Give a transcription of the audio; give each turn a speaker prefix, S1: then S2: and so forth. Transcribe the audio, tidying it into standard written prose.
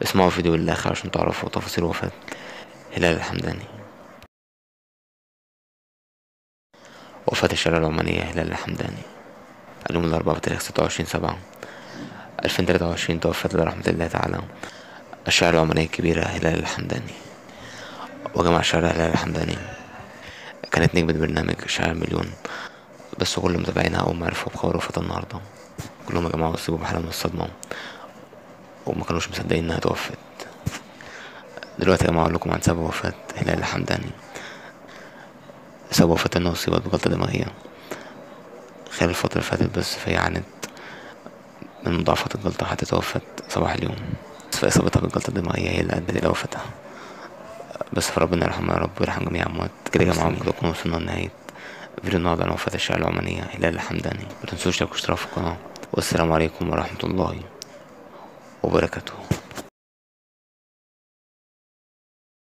S1: اسمعوا الفيديو للآخر عشان تعرفوا تفاصيل وفاة هلال الحمداني. وفاة الشارع العمانية هلال الحمداني اليوم الأربعاء بتاريخ 26/7/2023 توفت إلى رحمة الله تعالى الشاعر العمانية الكبيرة هلال الحمداني. وجمع الشاعر هلال الحمداني كانت نجمة برنامج شاعر مليون، بس كل متابعينها أول ما عرفوا بخبر وفاة النهاردة كلهم يا جماعة أصيبوا بحالة من الصدمة وما كانوش مصدقين إنها توفت. دلوقتي يا جماعة أقول لكم عن سبب وفاة هلال الحمداني. سبب وفاة إنها أصيبت بجلطة دماغية خلال الفترة اللي فاتت، بس فهي عانت من مضاعفات الجلطة حتى توفت صباح اليوم. بس فإصابتها بالجلطة الدماغية هي اللي أدت إلى وفاتها، بس فربنا يرحمها يا رب ويرحم جميع أموات كده يا جماعة. ممكن تكونوا وصلنا لنهاية فيديو النهاردة عن وفاة الشاعر العمانية هلال الحمداني. متنسوش تشتركوا في القناة، والسلام عليكم ورحمة الله وبركاته.